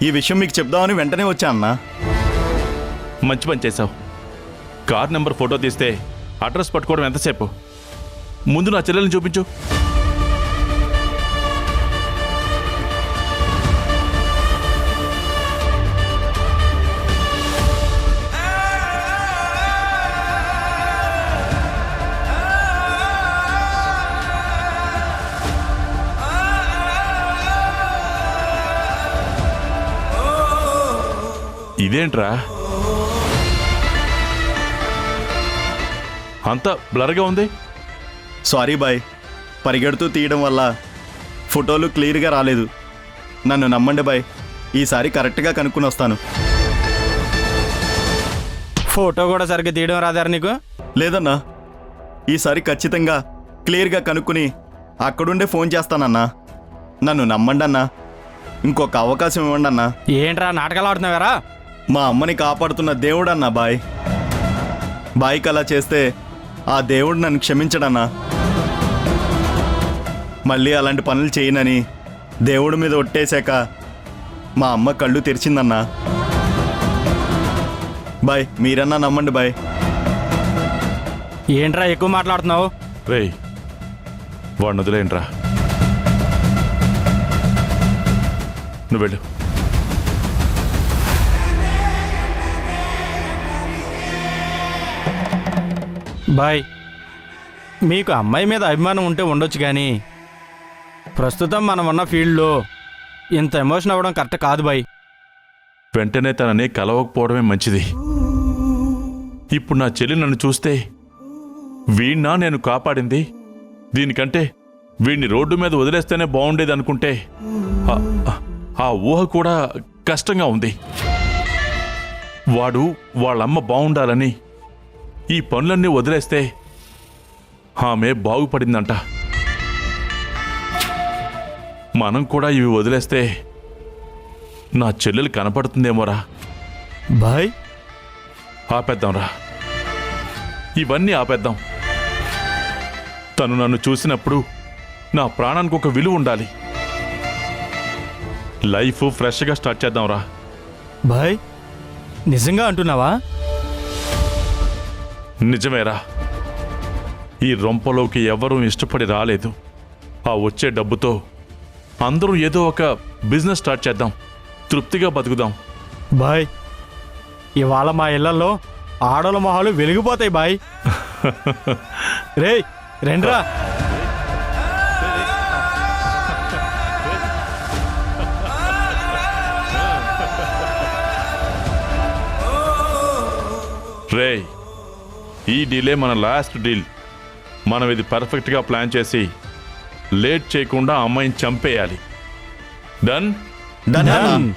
ఈ విషయం మీకు చెప్దామని వెంటనే వచ్చా అన్నా. మంచి పని చేశావు. కార్ నెంబర్ ఫోటో తీస్తే అడ్రస్ పట్టుకోవడం ఎంతసేపు? ముందు నా చెల్లెల్ని చూపించు. ఇదేంట్రా అంత బ్లర్గా ఉంది? సారీ బాయ్, పరిగెడుతూ తీయడం వల్ల ఫోటోలు క్లియర్గా రాలేదు. నన్ను నమ్మండి బాయ్, ఈసారి కరెక్ట్గా కనుక్కుని వస్తాను. ఫోటో కూడా సరిగ్గా తీయడం రాదారా నీకు? లేదన్నా, ఈసారి ఖచ్చితంగా క్లియర్గా కనుక్కుని అక్కడుండే ఫోన్ చేస్తానన్నా. నన్ను నమ్మండి అన్నా, ఇంకొక అవకాశం ఇవ్వండి అన్నా. ఏంట్రా నాటకాలు ఆడుతున్నావారా? మా అమ్మని కాపాడుతున్న దేవుడు అన్నా బాయ్. బాయ్కి అలా చేస్తే ఆ దేవుడు నన్ను క్షమించడన్నా. మళ్ళీ అలాంటి పనులు చేయనని దేవుడి మీద ఒట్టేశాక మా అమ్మ కళ్ళు తెరిచిందన్నా. బాయ్, మీరన్నా నమ్మండి బాయ్. ఏంట్రా ఎక్కువ మాట్లాడుతున్నావు? రేయ్, వాడిని వదిలేంట్రా. నువ్వు వెళ్ళు. బాయ్, మీకు అమ్మాయి మీద అభిమానం ఉంటే ఉండొచ్చు, కానీ ప్రస్తుతం మనం ఉన్న ఫీల్డ్లో ఇంత ఎమోషన్ అవ్వడం కరెక్ట్ కాదు బాయ్. వెంటనే తనని కలవకపోవడమే మంచిది. ఇప్పుడు నా చెల్లి నన్ను చూస్తే వీణ్ణా నేను కాపాడింది, దీనికంటే వీణ్ణి రోడ్డు మీద వదిలేస్తేనే బాగుండేది అనుకుంటే ఆ ఊహ కూడా కష్టంగా ఉంది. వాడు వాళ్ళమ్మ బాగుండాలని ఈ పనులన్నీ వదిలేస్తే ఆమె బాగుపడిందంట. మనం కూడా ఇవి వదిలేస్తే నా చెల్లెలు కనపడుతుందేమోరా. బాయ్, ఆపేద్దాంరా, ఇవన్నీ ఆపేద్దాం. తను నన్ను చూసినప్పుడు నా ప్రాణానికి ఒక విలువ ఉండాలి. లైఫ్ ఫ్రెష్గా స్టార్ట్ చేద్దాంరా. బాయ్, నిజంగా అంటున్నావా? నిజమేరా. ఈ రొంపలోకి ఎవరూ ఇష్టపడి రాలేదు. ఆ వచ్చే డబ్బుతో అందరూ ఏదో ఒక బిజినెస్ స్టార్ట్ చేద్దాం, తృప్తిగా బతుకుదాం. బాయ్, ఇవాళ మా ఇళ్లలో ఆడోళ్ళ మొహాలు వెలిగిపోతాయి బాయ్. రేయ్ రండ్రా. రేయ్, ఈ డీలే మన లాస్ట్ డీల్. మనం ఇది పర్ఫెక్ట్గా ప్లాన్ చేసి లేట్ చేయకుండా అమ్మాయిని చంపేయాలి. డన్? డన్.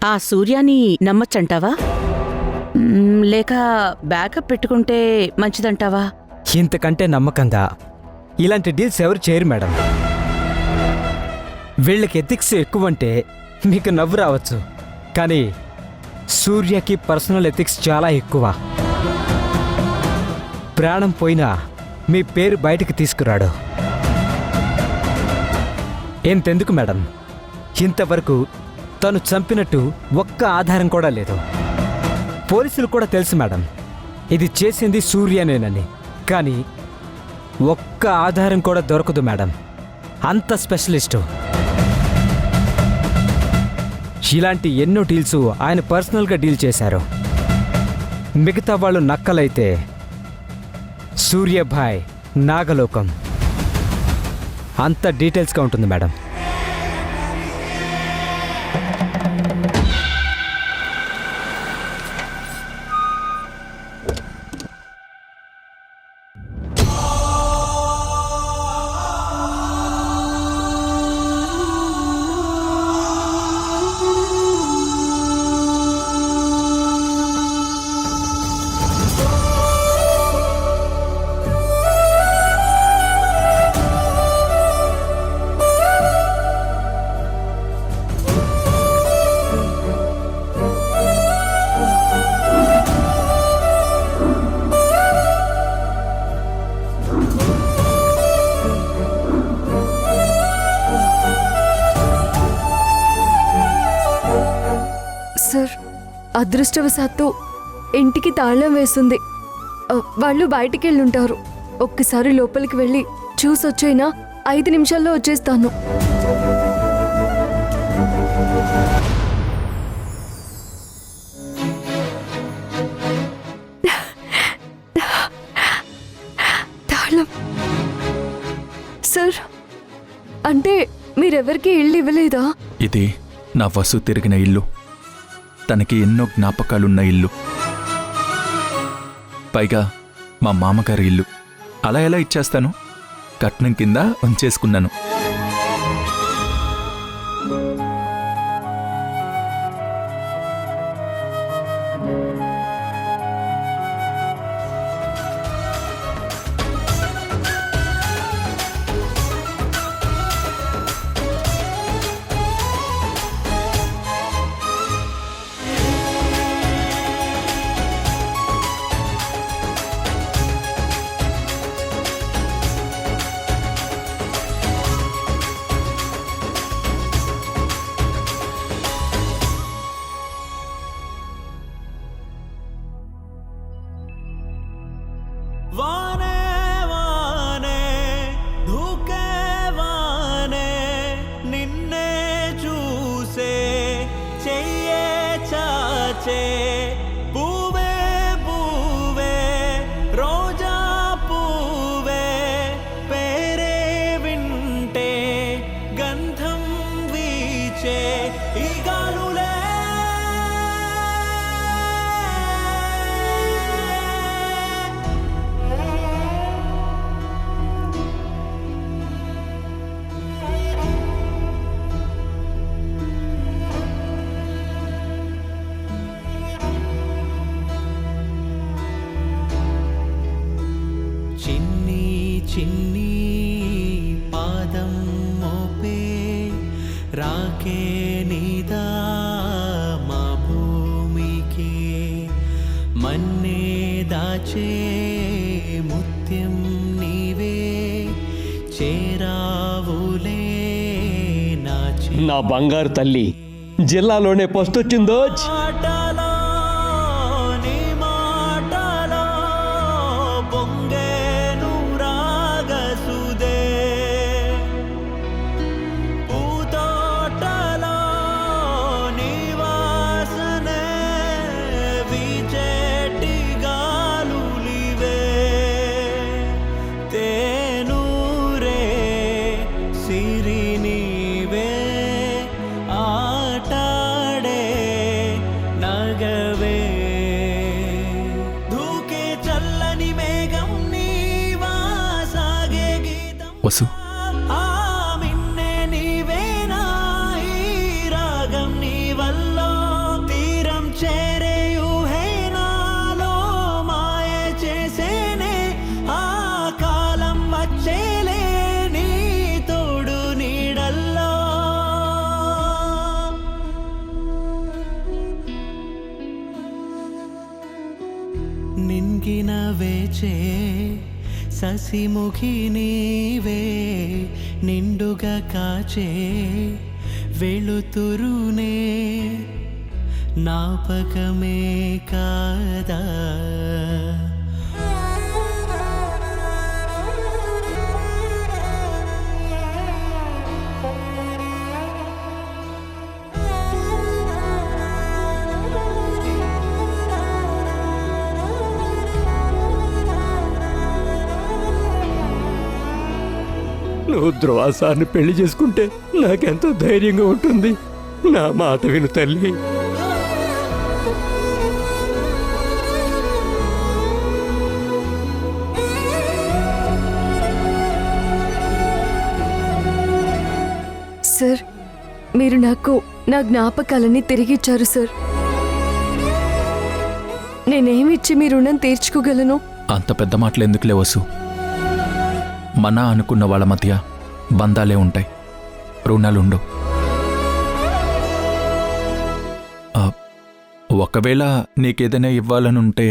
ఆ సూర్యాని నమ్మచ్చంటావా, లేక బ్యాకప్ పెట్టుకుంటే మంచిదంటావా? ఇంతకంటే నమ్మకంగా ఇలాంటి డీల్స్ ఎవరు చేయరు మేడం. వీళ్ళకి ఎథిక్స్ ఎక్కువంటే మీకు నవ్వు రావచ్చు, కానీ సూర్యకి పర్సనల్ ఎథిక్స్ చాలా ఎక్కువ. ప్రాణం పోయినా మీ పేరు బయటికి తీసుకురాడు. ఎంతెందుకు మేడం, ఇంతవరకు తను చంపినట్టు ఒక్క ఆధారం కూడా లేదు. పోలీసులు కూడా తెలుసు మేడం ఇది చేసింది సూర్యనేనని, కానీ ఒక్క ఆధారం కూడా దొరకదు మేడం. అంత స్పెషలిస్టు. ఇలాంటి ఎన్నో డీల్స్ ఆయన పర్సనల్గా డీల్ చేశారు. మిగతా వాళ్ళు నక్కలైతే సూర్యభాయ్ నాగలోకం. అంత డీటెయిల్స్గా ఉంటుంది మేడం. అదృష్టవశాత్తు ఇంటికి తాళం వేస్తుంది. వాళ్ళు బయటికి వెళ్ళుంటారు. ఒక్కసారి లోపలికి వెళ్ళి చూసొచ్చైనా 5 నిమిషాల్లో వచ్చేస్తాను. తాళం సార్, అంటే మీరెవరికి ఇల్లు ఇవ్వలేదా? ఇది నా వసు తిరిగిన ఇల్లు. తనకి ఎన్నో జ్ఞాపకాలున్న ఇల్లు. పైగా మా మామగారి ఇల్లు. అలా ఎలా ఇచ్చేస్తాను? కట్నం కింద ఉంచేసుకున్నాను. వానే వానే ధూకే వానే నిన్నే చూసే చెయ్యే చాచే పూవే పూవే రోజా పూవే పేరే వింటే గంధం వీచే ఈ గాలులే చిన్ని చిన్ని పాదం మోపే రాకే నీదా మా భూమికి మన్నే దాచే ముత్యం నీవే చేరావులే నా బంగారు తల్లి జిల్లాలోనే ఫస్ట్ వచ్చిందో. మాటలో నీ మాటలో పొంగేను రాగసుదే పూతోటలో నీ వాసనే వీచేటి గాలులివే తేనూరే సిరి నీవే ఆటాడే నగవే ధూకే చల్లని మేఘం నీవా సాగే గీతం వసు, ఆ మిన్నే నీవేనా ఈ రాగం నీ వల్లో తీరం చేరే ఊహేనాలో మాయ చేసేనే ఆ కాలం వచ్చేలే నీ తోడు నీడల్లో నింగిన వేచే ససిముఖి నీవే నిండుగా కాచే వెలుతురునే నాపకమే కాదా నువ్వు ధ్రువాసాన్ని పెళ్లి చేసుకుంటే నాకెంతో ధైర్యంగా ఉంటుంది. నా మాట విను తల్లి. సార్, మీరు నాకు నా జ్ఞాపకాలన్నీ తిరిగిచ్చారు సార్. నేనేమిచ్చి మీ రుణం తీర్చుకోగలను? అంత పెద్ద మాటలు ఎందుకులే వసు. మన అనుకున్న వాళ్ళ మధ్య బంధాలే ఉంటాయి, రుణాలుండవు. ఒకవేళ నీకేదైనా ఇవ్వాలనుంటే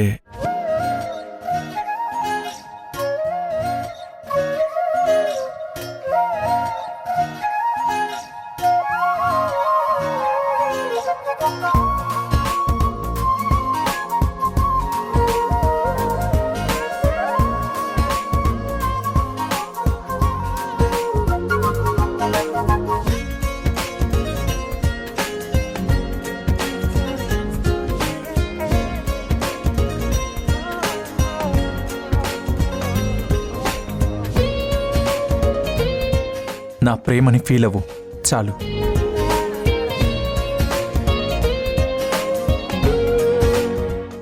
నా ప్రేమని ఫీల్ అవ్వు చాలు.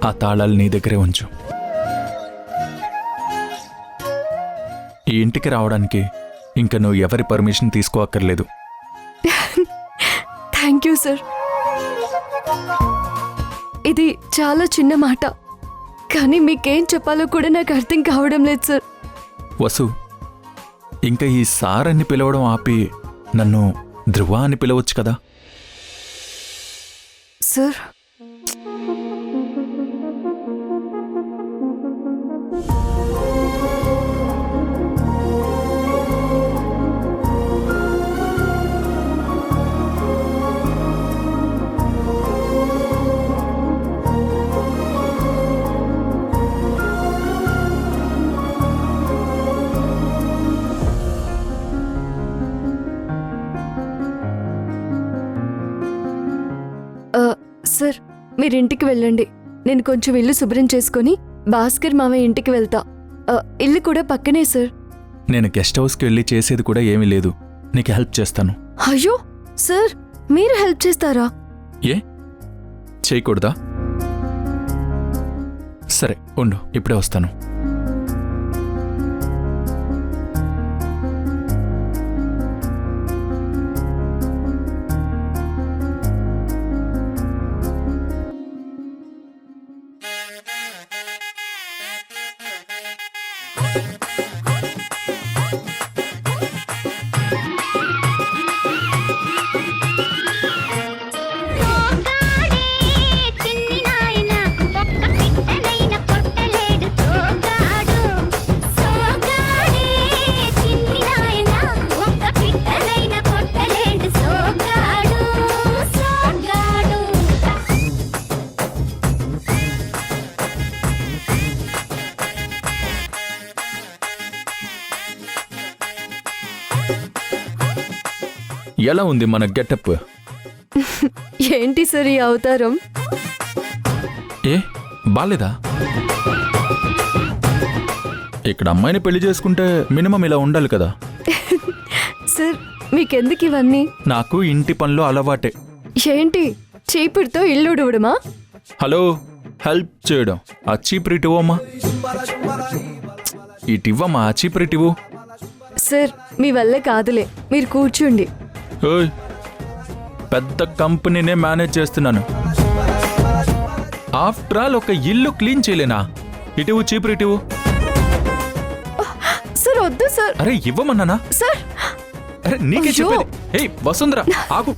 ఆ తాళాలు నీ దగ్గరే ఉంచు. ఈ ఇంటికి రావడానికి ఇంకా నువ్వు ఎవరి పర్మిషన్ తీసుకోక్కర్లేదు. Thank you sir. ఇది చాలా చిన్న మాట, కానీ మీకేం చెప్పాలో కూడా నాకు అర్థం కావడం లేదు సార్. వసు, ఇంకా ఈ సార్ అని పిలవడం ఆపి నన్ను ధ్రువ అని పిలవచ్చు కదా. సార్, సార్ మీరు ఇంటికి వెళ్ళండి. నేను కొంచెం ఇల్లు శుభ్రం చేసుకొని భాస్కర్ మామయ్య ఇంటికి వెళ్తా. ఇల్లు కూడా పక్కనే సార్. నేను గెస్ట్ హౌస్కి వెళ్ళి చేసేది కూడా ఏమీ లేదు. నీకు హెల్ప్ చేస్తాను. అయ్యో సార్, మీరు హెల్ప్ చేస్తారా? ఏ చేయకూడదా? సరే ఉండు, ఇప్పుడే వస్తాను. ఎలా ఉంది మన గెటప్? ఏంటి సార్ ఈ అవతారం? ఏ బాలేదా? ఇక్కడ అమ్మాయిని పెళ్లి చేసుకుంటే మినిమం ఇలా ఉండాలి కదా. సార్ మీకెందుకు ఇవన్నీ? నాకు ఇంటి పనిలో అలవాటే. ఏంటి చీపురుతో ఇల్లు ఉడవడమా? హలో, హెల్ప్ చేయడం. ఆ చీపురిటివమ్మా, ఇటివ్వమ్మా, ఆ చీపురిటివు. సార్ మీ వల్ల కాదులే, మీరు కూర్చోండి. ఓయ్, పెద్ద కంపెనీనే మేనేజ్ చేస్తున్నాను. ఆఫ్టర్ ఆల్ ఒక ఇల్లు క్లీన్ చేయలేనా? ఇటివు చీపురిటివు. సార్ వద్దు సార్. అరే ఇవ్వమన్నానా? సార్ అరే నీకే అయ్యో. చెప్పేది. ఏయ్ వసుంధర ఆగు.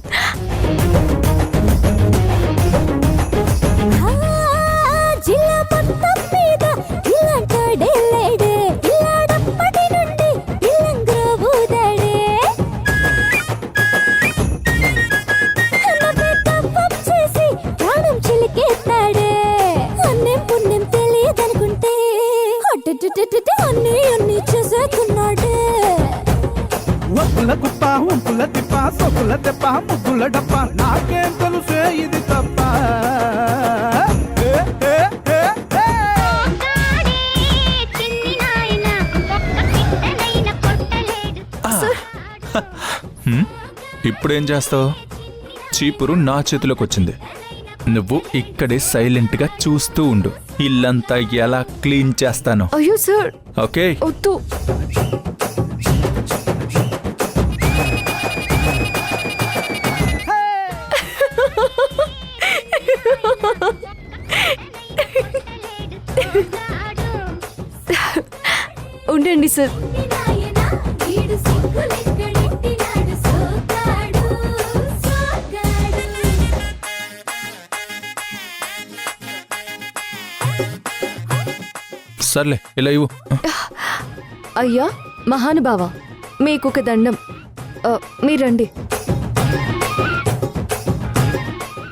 ఒప్పుల కుప్ప ఉంపుల తిప్ప సొప్పుల తెప్ప ముద్దుల డప్ప నాకేం తెలుసే ఇది తప్ప. ఇప్పుడేం చేస్తావు? చీపురు నా చేతిలోకి వచ్చింది. నువ్వు ఇక్కడే సైలెంట్గా చూస్తూ ఉండు, ఇల్లంతా ఎలా క్లీన్ చేస్తాను. అయ్యో సార్, ఓకే? వద్దు. ఉండండి సార్. సర్లే ఇలా ఇవ్వు. అయ్యా మహానుభావ, మీకొక దండం. మీరండి,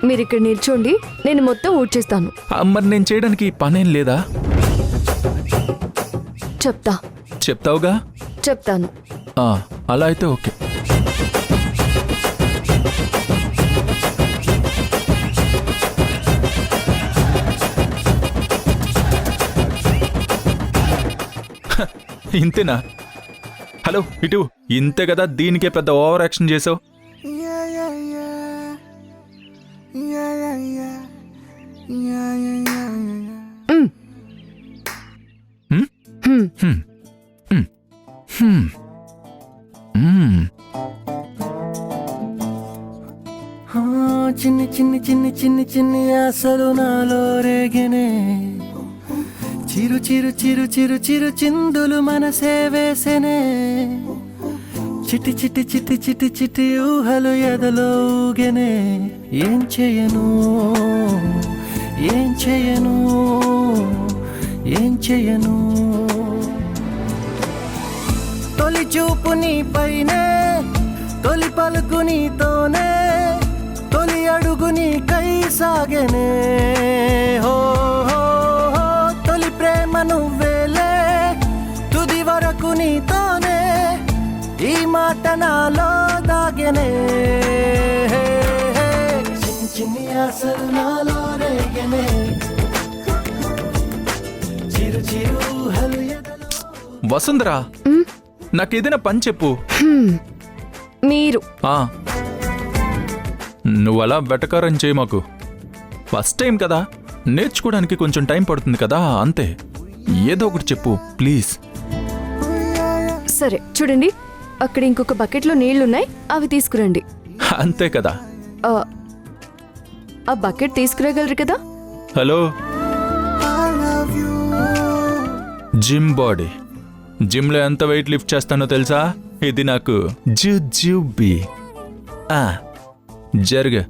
మీరిక్కడ నిల్చోండి, నేను మొత్తం ఊడ్చేస్తాను. మరి నేను చేయడానికి పనేం లేదా? చెప్తా. చెప్తావుగా? చెప్తాను. అలా అయితే ఓకే. ఇంతేనా? హలో ఇటు ఇంతే కదా, దీనికే పెద్ద ఓవర్ యాక్షన్ చేసావు. చిన్ని చిన్ని చిన్ని చిన్ని చిన్ని ఆశలు నాలో రేగనే, చిరు చిరు చిరు చిరు చిరు చిందులు మనసే వేసెనే, చిటి చిటి చిటి చిటి చిటి ఊహలు ఎదలో ఊగెనే. ఏం చేయను ఏం చేయను ఏం చేయను, తొలి చూపు నీ పైనే, తొలి పలుకు నీతోనే, తొలి అడుగు నీకై సాగెనే. హో హో హో, తొలి ప్రేమ నువ్వేలే, తుది వరకు నీతోనే, ఈ మాట నాలో దాగెనే. చిన్ని చిన్ని ఆశలు నాలో రేగెనే, చిరు చిరు ఊహలు ఎదలో. వసుంధరా, నాకేదైనా పని చెప్పు. మీరు నువ్వు అలా వెటకారం చేయి మాకు. ఫస్ట్ టైం కదా, నేర్చుకోవడానికి కొంచెం టైం పడుతుంది కదా, అంతే. ఏదో ఒకటి చెప్పు ప్లీజ్. సరే చూడండి, అక్కడ ఇంకొక బకెట్లో నీళ్లున్నాయి, అవి తీసుకురండి. అంతే కదా. ఆ బకెట్ తీసుకురాగలరు కదా? Hello, gym body. జిమ్లో ఎంత వెయిట్ లిఫ్ట్ చేస్తానో తెలుసా? ఇది నాకు జుజుబి. జరుగు.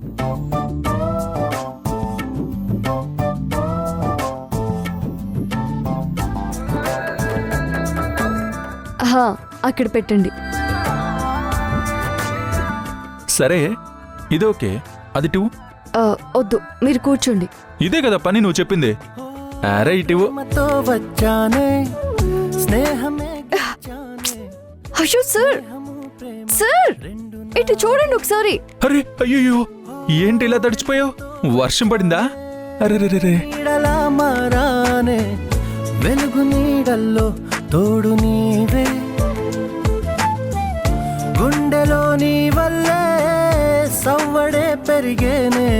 అక్కడ పెట్టండి. సరే, ఇది ఓకే. అది టూ వద్దు, మీరు కూర్చోండి. ఇదే కదా పని నువ్వు చెప్పింది. అరే ఇటు. అయ్యో సార్, సార్ ఇటు చూడండి ఒకసారి. అరే అయ్యో, ఏంటి ఇలా తడిచిపోయావు? వర్షం పడిందా? అరే రే రే. వెలుగు నీడల్లో తోడు నీవే, గుండెలో నీ వల్లే సవ్వడే పెరిగేనే,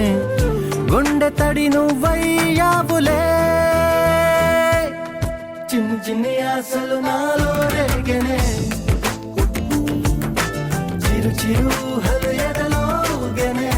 గుండె తడి నువ్వయ్యావులే, చిన్ని చిన్ని ఆశలు నాలో రేగెనే, చిరు చిరు ఊహలు ఎదలో ఊగెనే.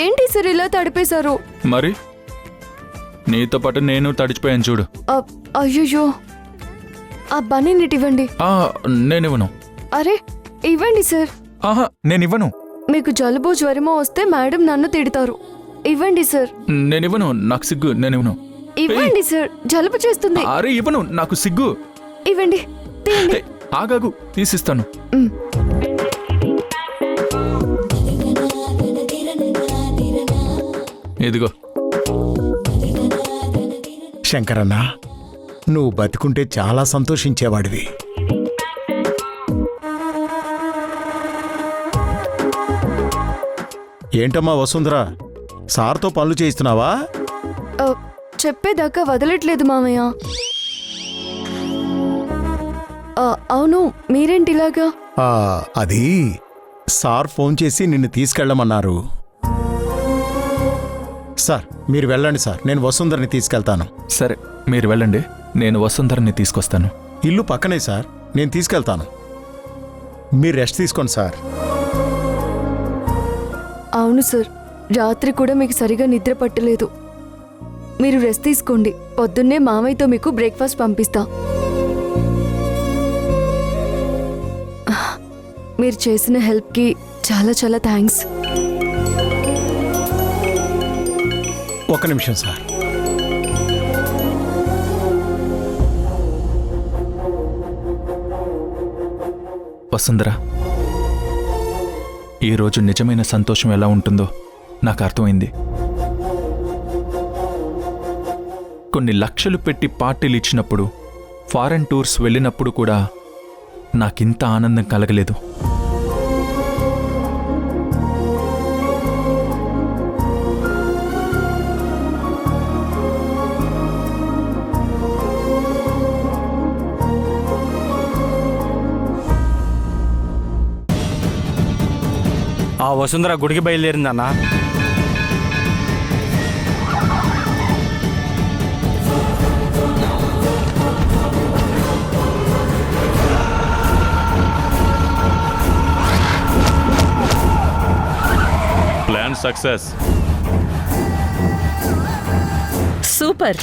ఏంటి సార్ ఇలా తడిపేశారు? మరి నీతో పాటు నేను తడిచిపోయాను చూడు. అయ్యో, ఆ బన్నీ నీటి ఇవ్వండి. నేనివ్వను. అరే ఇవ్వండి సార్. ఆహా, నేనివ్వను. మీకు జలుబు జ్వరమో వస్తే మేడం నన్ను తిడతారు. ఇవ్వండి సార్. నేనివ్వను, నాకు సిగ్గు. నేనివ్వను. ఇవ్వండి సార్, జలుబు చేస్తుంది. అరే ఇవ్వను, నాకు సిగ్గు. ఇవ్వండి, తీయండి. ఆగాగు, తీసిస్తాను. ఇదిగో. శంకరన్న, నువ్వు బతికుంటే చాలా సంతోషించేవాడివి. ఏంటమ్మా వసుంధరా, సార్తో పనులు చేయిస్తున్నావా? చెప్పేదాకా వదలట్లేదు మామయ్య. అవును, మీరేంటిలాగా? అది సార్ ఫోన్ చేసి నిన్ను తీసుకెళ్ళమన్నారు. సార్ మీరు వెళ్ళండి సార్, నేను వసుంధరని తీసుకెళ్తాను. సరే మీరు వెళ్ళండి, నేను వసుంధరని తీసుకొస్తాను. ఇల్లు పక్కనే సార్, నేను తీసుకెళ్తాను. మీరు రెస్ట్ తీసుకోండి సార్. అవును సార్, రాత్రి కూడా మీకు సరిగా నిద్ర పట్టలేదు. మీరు రెస్ట్ తీసుకోండి, పొద్దున్నే మామయ్యతో మీకు బ్రేక్ఫాస్ట్ పంపిస్తా. మీరు చేసిన హెల్ప్కి చాలా చాలా థ్యాంక్స్. ఒక్క నిమిషం సార్. వసుంధర, ఈరోజు నిజమైన సంతోషం ఎలా ఉంటుందో నాకు అర్థమైంది. కొన్ని లక్షలు పెట్టి పార్టీలు ఇచ్చినప్పుడు, ఫారెన్ టూర్స్ వెళ్ళినప్పుడు కూడా నాకింత ఆనందం కలగలేదు. ఆ వసుంధర గుడికి బయలుదేరిందన్నా. Plan success. సూపర్.